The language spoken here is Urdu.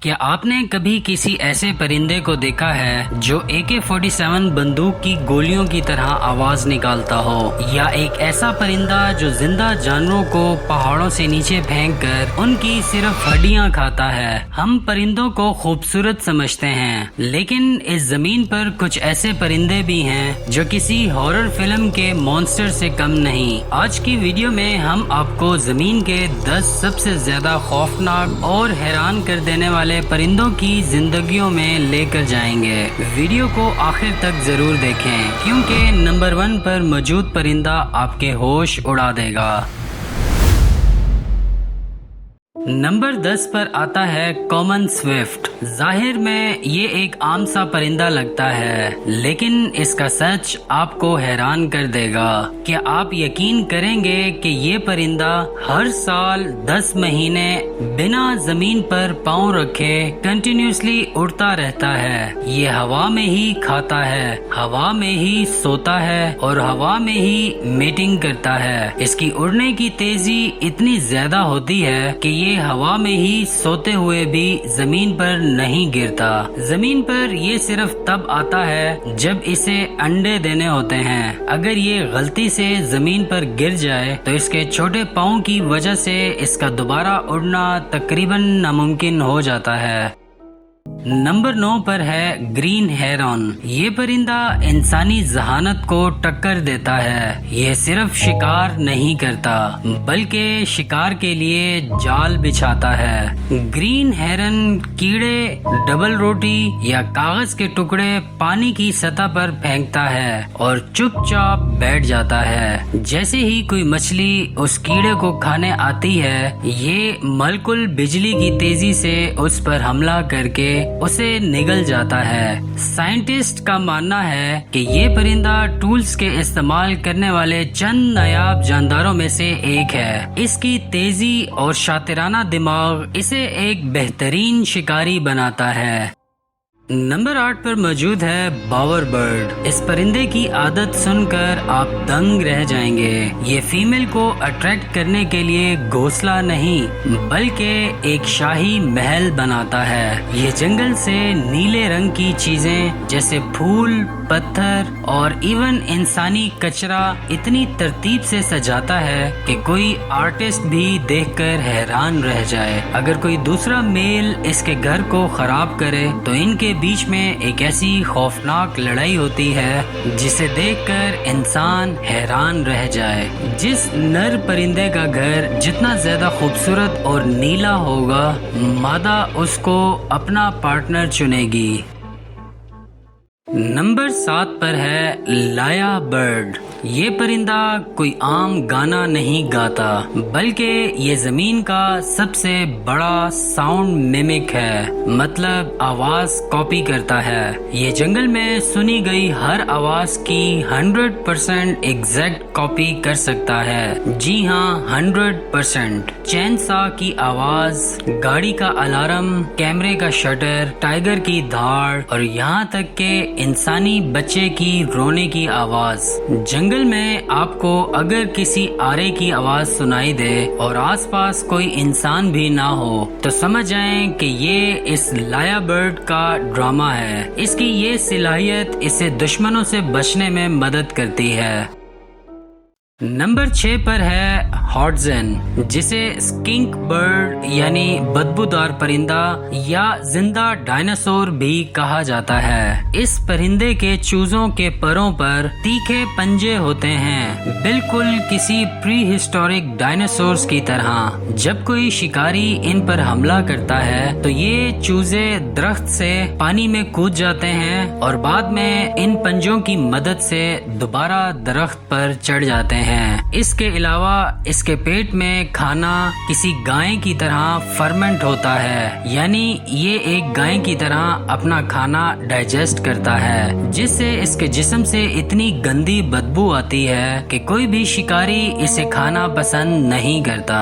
کیا آپ نے کبھی کسی ایسے پرندے کو دیکھا ہے جو AK-47 بندوق کی گولیوں کی طرح آواز نکالتا ہو، یا ایک ایسا پرندہ جو زندہ جانوروں کو پہاڑوں سے نیچے پھینک کر ان کی صرف ہڈیاں کھاتا ہے؟ ہم پرندوں کو خوبصورت سمجھتے ہیں، لیکن اس زمین پر کچھ ایسے پرندے بھی ہیں جو کسی ہارر فلم کے مونسٹر سے کم نہیں۔ آج کی ویڈیو میں ہم آپ کو زمین کے 10 سب سے زیادہ خوفناک اور حیران کر دینے والے پرندوں کی زندگیوں میں لے کر جائیں گے۔ ویڈیو کو آخر تک ضرور دیکھیں، کیونکہ نمبر 1 پر موجود پرندہ آپ کے ہوش اڑا دے گا۔ نمبر 10 پر آتا ہے کامن سوئفٹ۔ ظاہر میں یہ ایک عام سا پرندہ لگتا ہے، لیکن اس کا سچ آپ کو حیران کر دے گا۔ کیا آپ یقین کریں گے کہ یہ پرندہ ہر سال 10 مہینے بنا زمین پر پاؤں رکھے کنٹینیوسلی اڑتا رہتا ہے؟ یہ ہوا میں ہی کھاتا ہے، ہوا میں ہی سوتا ہے اور ہوا میں ہی میٹنگ کرتا ہے۔ اس کی اڑنے کی تیزی اتنی زیادہ ہوتی ہے کہ یہ ہوا میں ہی سوتے ہوئے بھی زمین پر نہیں گرتا۔ زمین پر یہ صرف تب آتا ہے جب اسے انڈے دینے ہوتے ہیں۔ اگر یہ غلطی سے زمین پر گر جائے تو اس کے چھوٹے پاؤں کی وجہ سے اس کا دوبارہ اڑنا تقریباً ناممکن ہو جاتا ہے۔ نمبر 9 پر ہے گرین ہیرون۔ یہ پرندہ انسانی ذہانت کو ٹکر دیتا ہے۔ یہ صرف شکار نہیں کرتا بلکہ شکار کے لیے جال بچھاتا ہے۔ گرین ہیرن کیڑے، ڈبل روٹی یا کاغذ کے ٹکڑے پانی کی سطح پر پھینکتا ہے اور چپ چاپ بیٹھ جاتا ہے۔ جیسے ہی کوئی مچھلی اس کیڑے کو کھانے آتی ہے، یہ ملکل بجلی کی تیزی سے اس پر حملہ کر کے اسے نگل جاتا ہے۔ سائنٹسٹ کا ماننا ہے کہ یہ پرندہ ٹولز کے استعمال کرنے والے چند نایاب جانداروں میں سے ایک ہے۔ اس کی تیزی اور شاطرانہ دماغ اسے ایک بہترین شکاری بناتا ہے۔ نمبر 8 پر موجود ہے باور برڈ۔ اس پرندے کی عادت سن کر آپ دنگ رہ جائیں گے۔ یہ فیمیل کو اٹریکٹ کرنے کے لیے گھونسلہ نہیں بلکہ ایک شاہی محل بناتا ہے۔ یہ جنگل سے نیلے رنگ کی چیزیں جیسے پھول، پتھر اور ایون انسانی کچرا اتنی ترتیب سے سجاتا ہے کہ کوئی آرٹسٹ بھی دیکھ کر حیران رہ جائے۔ اگر کوئی دوسرا میل اس کے گھر کو خراب کرے تو ان کے بیچ میں ایک ایسی خوفناک لڑائی ہوتی ہے جسے دیکھ کر انسان حیران رہ جائے۔ جس نر پرندے کا گھر جتنا زیادہ خوبصورت اور نیلا ہوگا، مادہ اس کو اپنا پارٹنر چنے گی۔ نمبر 7 پر ہے لایا برڈ۔ یہ پرندہ کوئی عام گانا نہیں گاتا بلکہ یہ زمین کا سب سے بڑا ساؤنڈ میمک ہے، مطلب آواز کاپی کرتا ہے۔ یہ جنگل میں سنی گئی ہر آواز کی 100% ایگزیکٹ کاپی کر سکتا ہے۔ جی ہاں، 100%۔ چین سا کی آواز، گاڑی کا الارم، کیمرے کا شٹر، ٹائیگر کی دھاڑ اور یہاں تک کہ انسانی بچے کی رونے کی آواز۔ جنگل میں آپ کو اگر کسی آرے کی آواز سنائی دے اور آس پاس کوئی انسان بھی نہ ہو تو سمجھ جائیں کہ یہ اس لایا برڈ کا ڈرامہ ہے۔ اس کی یہ صلاحیت اسے دشمنوں سے بچنے میں مدد کرتی ہے۔ نمبر 6 پر ہے ہارٹزن، جسے اسکنک برڈ یعنی بدبودار پرندہ یا زندہ ڈائناسور بھی کہا جاتا ہے۔ اس پرندے کے چوزوں کے پروں پر تیکھے پنجے ہوتے ہیں، بالکل کسی پری ہسٹورک ڈائناسورز کی طرح۔ جب کوئی شکاری ان پر حملہ کرتا ہے تو یہ چوزے درخت سے پانی میں کود جاتے ہیں اور بعد میں ان پنجوں کی مدد سے دوبارہ درخت پر چڑھ جاتے ہیں۔ اس کے علاوہ اس کے پیٹ میں کھانا کسی گائے کی طرح فرمنٹ ہوتا ہے، یعنی یہ ایک گائے کی طرح اپنا کھانا ڈائجسٹ کرتا ہے، جس سے اس کے جسم سے اتنی گندی بدبو آتی ہے کہ کوئی بھی شکاری اسے کھانا پسند نہیں کرتا۔